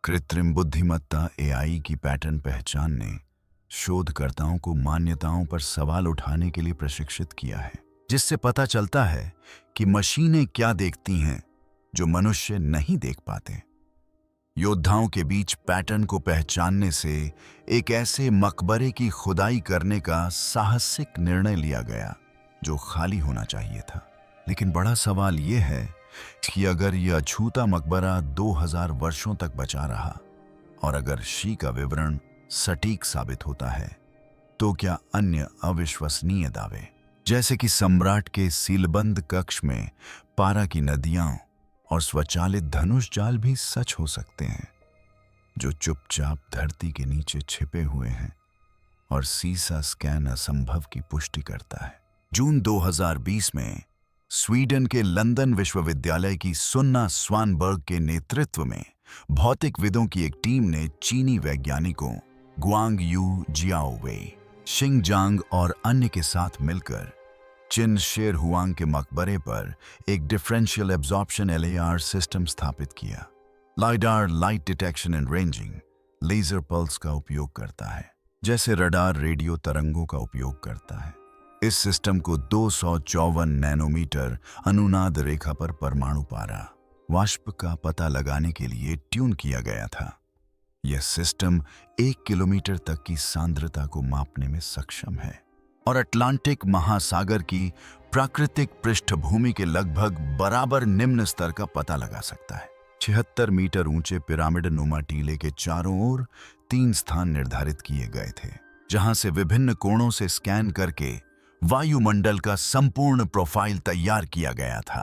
कृत्रिम बुद्धिमत्ता एआई की पैटर्न पहचान ने शोधकर्ताओं को मान्यताओं पर सवाल उठाने के लिए प्रशिक्षित किया है, जिससे पता चलता है कि मशीनें क्या देखती हैं जो मनुष्य नहीं देख पाते। योद्धाओं के बीच पैटर्न को पहचानने से एक ऐसे मकबरे की खुदाई करने का साहसिक निर्णय लिया गया जो खाली होना चाहिए था। लेकिन बड़ा सवाल यह है कि अगर यह अछूता मकबरा 2000 वर्षों तक बचा रहा और अगर शी का विवरण सटीक साबित होता है, तो क्या अन्य अविश्वसनीय दावे, जैसे कि सम्राट के सीलबंद कक्ष में पारा की नदियां और स्वचालित धनुष जाल भी सच हो सकते हैं, जो चुपचाप धरती के नीचे छिपे हुए हैं और सीसा स्कैन असंभव की पुष्टि करता है। जून 2020 में स्वीडन के लंदन विश्वविद्यालय की सुन्ना स्वानबर्ग के नेतृत्व में भौतिकविदों की एक टीम ने चीनी वैज्ञानिकों गुआंग यू, जियाओ वेई, शिंगजांग और अन्य के साथ मिलकर चिन शेर हुआंग के मकबरे पर एक डिफरेंशियल एब्जॉर्प्शन एलएआर सिस्टम स्थापित किया। Lidar, light detection and ranging, laser pulse का उपयोग करता है, जैसे रडार रेडियो तरंगों का उपयोग करता है। इस सिस्टम को 254 नैनोमीटर अनुनाद रेखा पर परमाणु पारा वाष्प का पता लगाने के लिए ट्यून किया गया था। यह सिस्टम 1 किलोमीटर तक की सांद्रता को मापने में सक्षम है और अटलांटिक महासागर की प्राकृतिक पृष्ठभूमि के लगभग बराबर निम्न स्तर का पता लगा सकता है। 76 मीटर ऊंचे पिरामिड नुमा टीले के चारों ओर 3 स्थान निर्धारित किए गए थे, जहां से विभिन्न कोणों से स्कैन करके वायुमंडल का संपूर्ण प्रोफाइल तैयार किया गया था।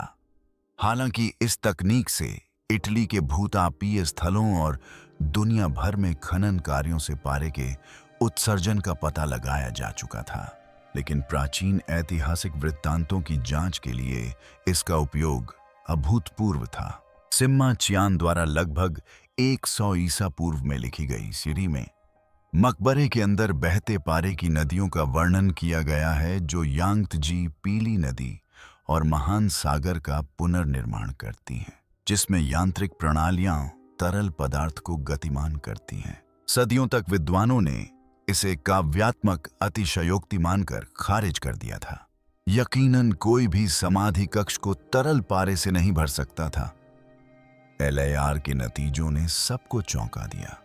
हालांकि इस तकनीक से इटली के भूतापीय स्थलों और दुनिया भर में खनन कार्यों से पारे के उत्सर्जन का पता लगाया जा चुका था, लेकिन प्राचीन ऐतिहासिक वृत्तांतों की जांच के लिए इसका उपयोग अभूतपूर्व था। सिम्मा चियान द्वारा लगभग 100 ईसा पूर्व में लिखी गई सीरी में मकबरे के अंदर बहते पारे की नदियों का वर्णन किया गया है, जो यांगत्जी, पीली नदी और महान सागर का पुनर्निर्माण करती हैं। जिसमें यांत्रिक प्रणालियां तरल पदार्थ को गतिमान करती हैं। सदियों तक विद्वानों ने इसे काव्यात्मक अतिशयोक्ति मानकर खारिज कर दिया था। यकीनन कोई भी समाधि कक्ष को तरल पारे से नहीं भर सकता था। LIR के नतीजों ने सबको चौंका दिया।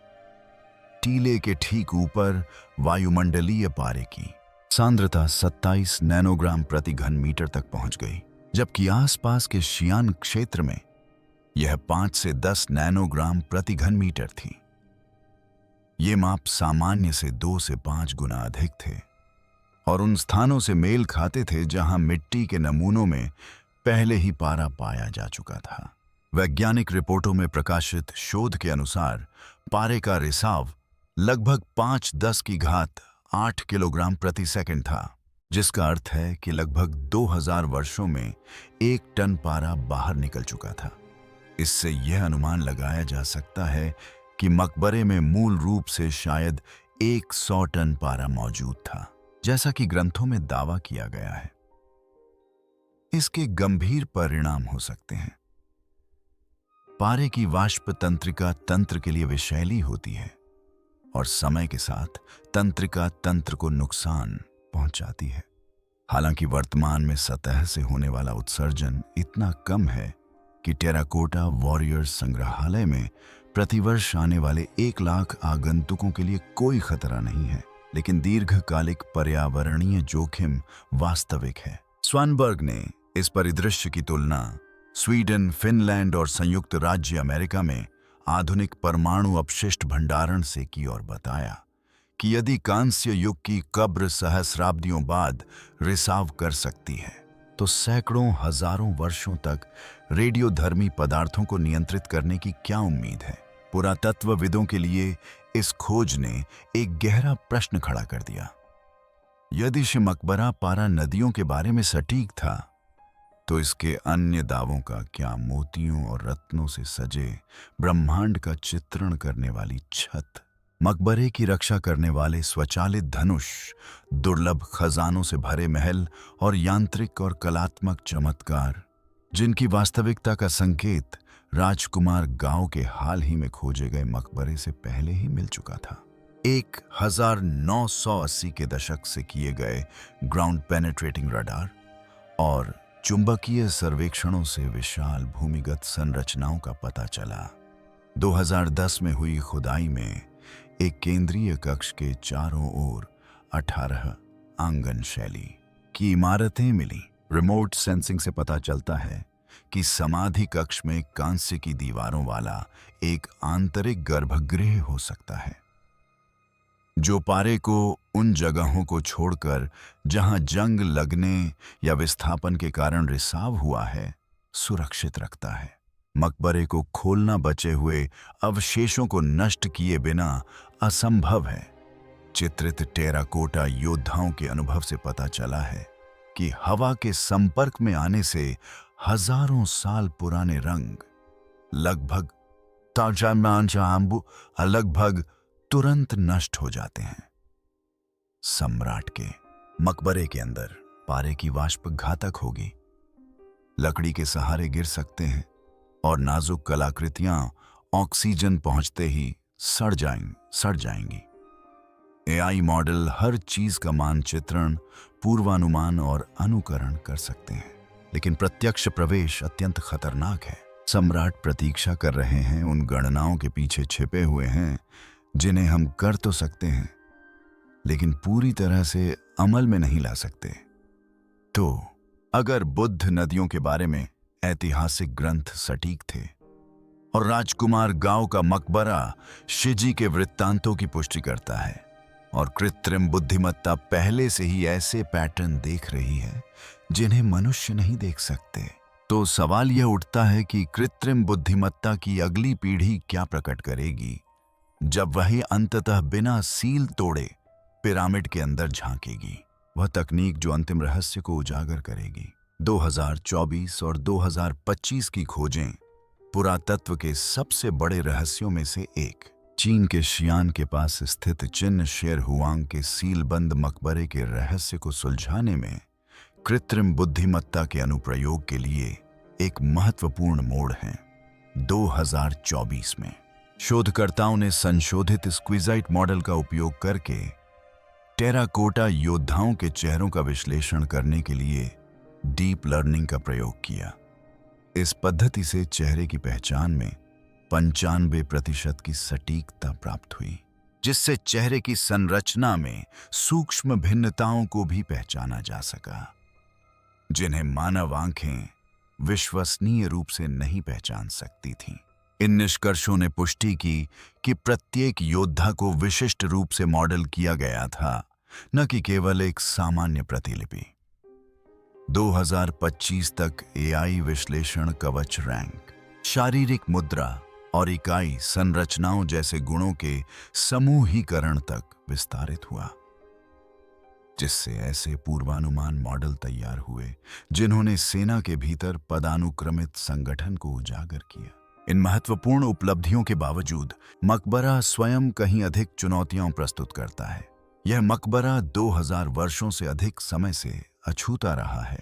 टीले के ठीक ऊपर वायुमंडलीय पारे की सांद्रता 27 नैनोग्राम प्रति घन मीटर तक पहुंच गई, जबकि आसपास के शियान क्षेत्र में यह 5 से 10 नैनोग्राम प्रति घन मीटर थी। ये माप सामान्य से 2 से 5 गुना अधिक थे और उन स्थानों से मेल खाते थे जहां मिट्टी के नमूनों में पहले ही पारा पाया जा चुका था। वैज्ञानिक रिपोर्टों में प्रकाशित शोध के अनुसार पारे का रिसाव लगभग 5-10 की घात 8 किलोग्राम प्रति सेकंड था, जिसका अर्थ है कि लगभग 2000 वर्षों में 1 टन पारा बाहर निकल चुका था। इससे यह अनुमान लगाया जा सकता है कि मकबरे में मूल रूप से शायद 100 टन पारा मौजूद था, जैसा कि ग्रंथों में दावा किया गया है। इसके गंभीर परिणाम हो सकते हैं। पारे की वाष्प तंत्रिका तंत्र के लिए विषैली होती है और समय के साथ तंत्रिका तंत्र को नुकसान पहुंचाती है। हालांकि वर्तमान में सतह से होने वाला उत्सर्जन इतना कम है कि टेराकोटा वॉरियर्स संग्रहालय में प्रतिवर्ष आने वाले 1 लाख आगंतुकों के लिए कोई खतरा नहीं है, लेकिन दीर्घकालिक पर्यावरणीय जोखिम वास्तविक है। स्वानबर्ग ने इस परिदृश्य की तुलना स्वीडन, फिनलैंड और संयुक्त राज्य अमेरिका में आधुनिक परमाणु अपशिष्ट भंडारण से की और बताया कि यदि कांस्य युग की कब्र सहस्राब्दियों बाद रिसाव कर सकती है, तो सैकड़ों हजारों वर्षों तक रेडियोधर्मी पदार्थों को नियंत्रित करने की क्या उम्मीद है। पुरातत्वविदों के लिए इस खोज ने एक गहरा प्रश्न खड़ा कर दिया। यदि शि मकबरा पारा नदियों के बारे में सटीक था, तो इसके अन्य दावों का क्या? मोतियों और रत्नों से सजे ब्रह्मांड का चित्रण करने वाली छत, मकबरे की रक्षा करने वाले स्वचालित धनुष, दुर्लभ खजानों से भरे महल और यांत्रिक और कलात्मक चमत्कार, जिनकी वास्तविकता का संकेत राजकुमार गांव के हाल ही में खोजे गए मकबरे से पहले ही मिल चुका था। 1980 के दशक से किए गए ग्राउंड पेनेट्रेटिंग रडार और चुंबकीय सर्वेक्षणों से विशाल भूमिगत संरचनाओं का पता चला। 2010 में हुई खुदाई में एक केंद्रीय कक्ष के चारों ओर 18 आंगन शैली की इमारतें मिली। रिमोट सेंसिंग से पता चलता है कि समाधि कक्ष में कांस्य की दीवारों वाला एक आंतरिक गर्भगृह हो सकता है, जो पारे को उन जगहों को छोड़कर जहां जंग लगने या विस्थापन के कारण रिसाव हुआ है, सुरक्षित रखता है। मकबरे को खोलना बचे हुए अवशेषों को नष्ट किए बिना असंभव है। चित्रित टेराकोटा योद्धाओं के अनुभव से पता चला है कि हवा के संपर्क में आने से हजारों साल पुराने रंग लगभग तुरंत नष्ट हो जाते हैं। सम्राट के मकबरे के अंदर पारे की वाष्प घातक होगी, लकड़ी के सहारे गिर सकते हैं और नाजुक कलाकृतियां ऑक्सीजन पहुंचते ही सड़ जाएंगी। AI मॉडल हर चीज का मानचित्रण, पूर्वानुमान और अनुकरण कर सकते हैं, लेकिन प्रत्यक्ष प्रवेश अत्यंत खतरनाक है। सम्राट प्रतीक्षा कर रहे हैं, उन गणनाओं के पीछे छिपे हुए हैं जिन्हें हम कर तो सकते हैं, लेकिन पूरी तरह से अमल में नहीं ला सकते। तो अगर बुद्ध नदियों के बारे में ऐतिहासिक ग्रंथ सटीक थे और राजकुमार गांव का मकबरा शिजी के वृत्तांतों की पुष्टि करता है और कृत्रिम बुद्धिमत्ता पहले से ही ऐसे पैटर्न देख रही है जिन्हें मनुष्य नहीं देख सकते, तो सवाल यह उठता है कि कृत्रिम बुद्धिमत्ता की अगली पीढ़ी क्या प्रकट करेगी जब वह अंततः बिना सील तोड़े पिरामिड के अंदर झांकेगी। वह तकनीक जो अंतिम रहस्य को उजागर करेगी। 2024 और 2025 की खोजें पुरातत्व के सबसे बड़े रहस्यों में से एक, चीन के शियान के पास स्थित चिन शेर हुआंग के सीलबंद मकबरे के रहस्य को सुलझाने में कृत्रिम बुद्धिमत्ता के अनुप्रयोग के लिए एक महत्वपूर्ण मोड़ है। 2024 में शोधकर्ताओं ने संशोधित स्क्विजाइट मॉडल का उपयोग करके टेराकोटा योद्धाओं के चेहरों का विश्लेषण करने के लिए डीप लर्निंग का प्रयोग किया। इस पद्धति से चेहरे की पहचान में 95% की सटीकता प्राप्त हुई, जिससे चेहरे की संरचना में सूक्ष्म भिन्नताओं को भी पहचाना जा सका, जिन्हें मानव आंखें विश्वसनीय रूप से नहीं पहचान सकती थीं। इन निष्कर्षों ने पुष्टि की कि प्रत्येक योद्धा को विशिष्ट रूप से मॉडल किया गया था, न कि केवल एक सामान्य प्रतिलिपि। 2025 तक एआई विश्लेषण कवच रैंक शारीरिक मुद्रा और इकाई संरचनाओं जैसे गुणों के समूहीकरण तक विस्तारित हुआ, जिससे ऐसे पूर्वानुमान मॉडल तैयार हुए जिन्होंने सेना के भीतर पदानुक्रमित संगठन को उजागर किया। इन महत्वपूर्ण उपलब्धियों के बावजूद मकबरा स्वयं कहीं अधिक चुनौतियां प्रस्तुत करता है। यह मकबरा 2000 वर्षों से अधिक समय से अछूता रहा है।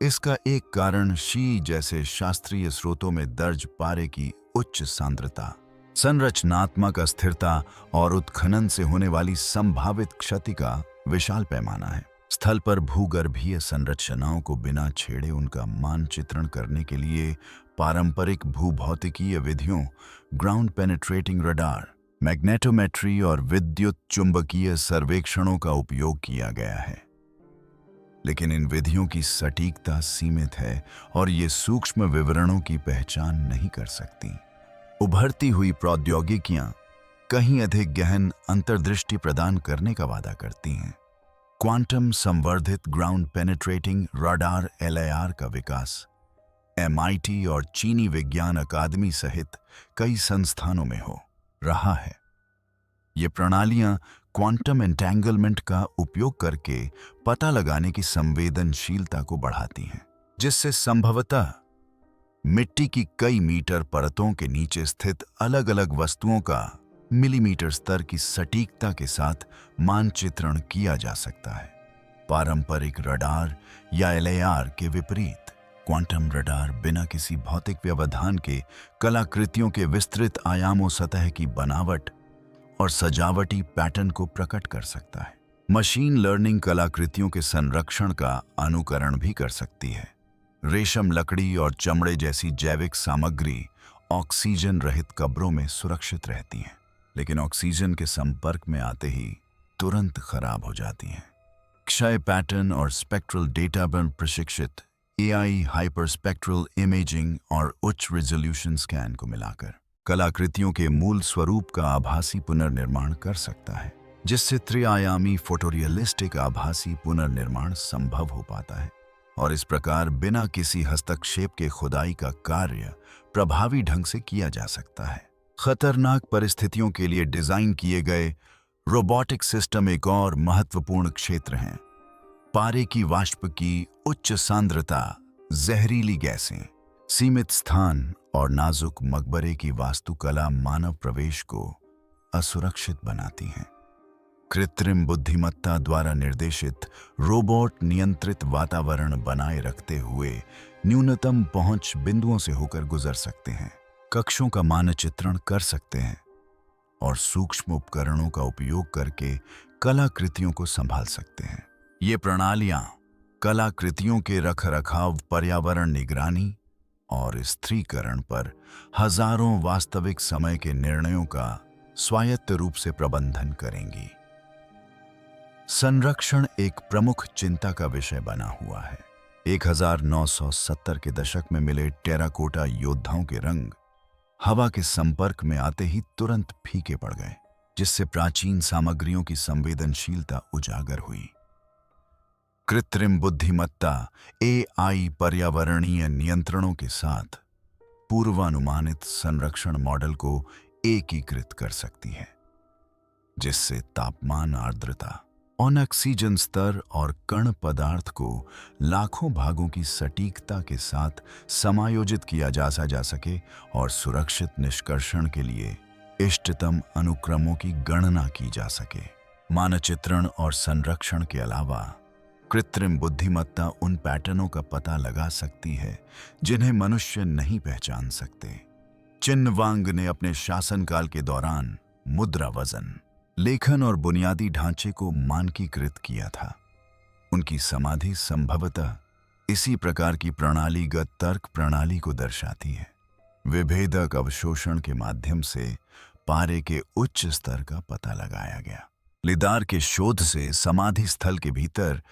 इसका एक कारण शी जैसे शास्त्रीय स्रोतों में दर्ज पारे की उच्च सांद्रता, संरचनात्मक अस्थिरता और उत्खनन से होने वाली संभावित क्षति का विशाल पैमाना है। स्थल पर भूगर्भीय संरचनाओं को बिना छेड़े उनका मानचित्रण करने के लिए पारंपरिक भूभौतिकीय विधियों, ग्राउंड पेनिट्रेटिंग रडार, मैग्नेटोमेट्री और विद्युत चुंबकीय सर्वेक्षणों का उपयोग किया गया है। लेकिन इन विधियों की सटीकता सीमित है और ये सूक्ष्म विवरणों की पहचान नहीं कर सकती। उभरती हुई प्रौद्योगिकियां कहीं अधिक गहन अंतर्दृष्टि प्रदान करने का वादा करती हैं। क्वांटम संवर्धित ग्राउंड पेनिट्रेटिंग रडार LIR का विकास MIT और चीनी विज्ञान अकादमी सहित कई संस्थानों में हो रहा है। ये प्रणालियां क्वांटम एंटेंगलमेंट का उपयोग करके पता लगाने की संवेदनशीलता को बढ़ाती हैं, जिससे संभवतः मिट्टी की कई मीटर परतों के नीचे स्थित अलग अलग वस्तुओं का मिलीमीटर स्तर की सटीकता के साथ मानचित्रण किया जा सकता है। पारंपरिक रडार या LIR के विपरीत क्वांटम रडार बिना किसी भौतिक व्यवधान के कलाकृतियों के विस्तृत आयामों, सतह की बनावट और सजावटी पैटर्न को प्रकट कर सकता है। मशीन लर्निंग कलाकृतियों के संरक्षण का अनुकरण भी कर सकती है। रेशम, लकड़ी और चमड़े जैसी जैविक सामग्री ऑक्सीजन रहित कब्रों में सुरक्षित रहती हैं, लेकिन ऑक्सीजन के संपर्क में आते ही तुरंत खराब हो जाती हैं। क्षय पैटर्न और स्पेक्ट्रल डेटा पर प्रशिक्षित AI हाइपरस्पेक्ट्रल इमेजिंग और उच्च रेजोल्यूशन स्कैन को मिलाकर कलाकृतियों के मूल स्वरूप का आभासी पुनर्निर्माण कर सकता है, जिससे त्रिआयामी फोटोरियलिस्टिक आभासी पुनर्निर्माण संभव हो पाता है और इस प्रकार बिना किसी हस्तक्षेप के खुदाई का कार्य प्रभावी ढंग से किया जा सकता है। खतरनाक परिस्थितियों के लिए डिजाइन किए गए रोबोटिक सिस्टम एक और महत्वपूर्ण क्षेत्र हैं। पारे की वाष्प की उच्च सांद्रता, जहरीली गैसें, सीमित स्थान और नाजुक मकबरे की वास्तुकला मानव प्रवेश को असुरक्षित बनाती हैं। कृत्रिम बुद्धिमत्ता द्वारा निर्देशित रोबोट नियंत्रित वातावरण बनाए रखते हुए न्यूनतम पहुंच बिंदुओं से होकर गुजर सकते हैं, कक्षों का मानचित्रण कर सकते हैं और सूक्ष्म उपकरणों का उपयोग करके कलाकृतियों को संभाल सकते हैं। ये प्रणालियां कलाकृतियों के रखरखाव, पर्यावरण निगरानी और स्थिरीकरण पर हजारों वास्तविक समय के निर्णयों का स्वायत्त रूप से प्रबंधन करेंगी। संरक्षण एक प्रमुख चिंता का विषय बना हुआ है। 1970 के दशक में मिले टेराकोटा योद्धाओं के रंग हवा के संपर्क में आते ही तुरंत फीके पड़ गए, जिससे प्राचीन सामग्रियों की संवेदनशीलता उजागर हुई। कृत्रिम बुद्धिमत्ता AI पर्यावरणीय नियंत्रणों के साथ पूर्वानुमानित संरक्षण मॉडल को एकीकृत कर सकती है, जिससे तापमान, आर्द्रता, ऑक्सीजन स्तर और कण पदार्थ को लाखों भागों की सटीकता के साथ समायोजित किया जा सके और सुरक्षित निष्कर्षण के लिए इष्टतम अनुक्रमों की गणना की जा सके। मानचित्रण और संरक्षण के अलावा कृत्रिम बुद्धिमत्ता उन पैटर्नों का पता लगा सकती है जिन्हें मनुष्य नहीं पहचान सकते। चिन्हवांग ने अपने शासनकाल के दौरान मुद्रा वजन, लेखन और बुनियादी ढांचे को मानकीकृत किया था। उनकी समाधि संभवतः इसी प्रकार की प्रणालीगत तर्क प्रणाली को दर्शाती है। विभेदक अवशोषण के माध्यम से पारे के उच्च स्तर का पता लगाया गया। लिदार के शोध से समाधि स्थल के भीतर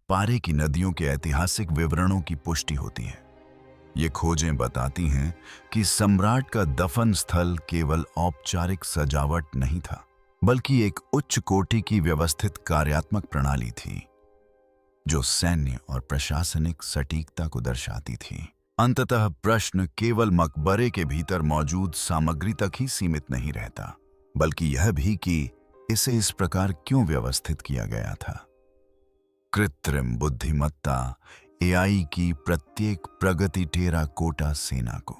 पारे की नदियों के ऐतिहासिक विवरणों की पुष्टि होती है। ये खोजें बताती हैं कि सम्राट का दफन स्थल केवल औपचारिक सजावट नहीं था, बल्कि एक उच्च कोटि की व्यवस्थित कार्यात्मक प्रणाली थी, जो सैन्य और प्रशासनिक सटीकता को दर्शाती थी। अंततः प्रश्न केवल मकबरे के भीतर मौजूद सामग्री तक ही सीमित नहीं रहता, बल्कि यह भी कि इसे इस प्रकार क्यों व्यवस्थित किया गया था। कृत्रिम बुद्धिमत्ता एआई की प्रत्येक प्रगति टेराकोटा सेना को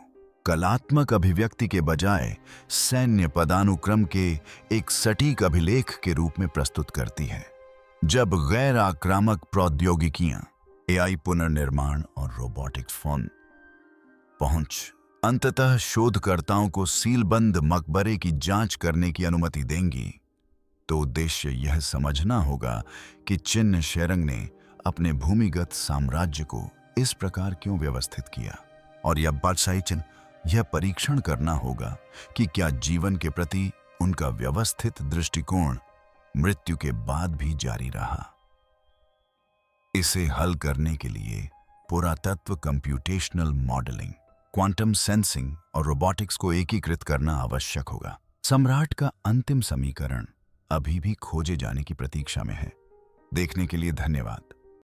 कलात्मक अभिव्यक्ति के बजाय सैन्य पदानुक्रम के एक सटीक अभिलेख के रूप में प्रस्तुत करती है। जब गैर आक्रामक प्रौद्योगिकियां, एआई पुनर्निर्माण और रोबोटिक फोन पहुंच अंततः शोधकर्ताओं को सीलबंद मकबरे की जांच करने की अनुमति देंगी, तो उद्देश्य यह समझना होगा कि चिन्ह शेरंग ने अपने भूमिगत साम्राज्य को इस प्रकार क्यों व्यवस्थित किया, और यह बादशाही चिन्ह यह परीक्षण करना होगा कि क्या जीवन के प्रति उनका व्यवस्थित दृष्टिकोण मृत्यु के बाद भी जारी रहा। इसे हल करने के लिए पुरातत्व, कंप्यूटेशनल मॉडलिंग, क्वांटम सेंसिंग और रोबोटिक्स को एकीकृत करना आवश्यक होगा। सम्राट का अंतिम समीकरण अभी भी खोजे जाने की प्रतीक्षा में है। देखने के लिए धन्यवाद।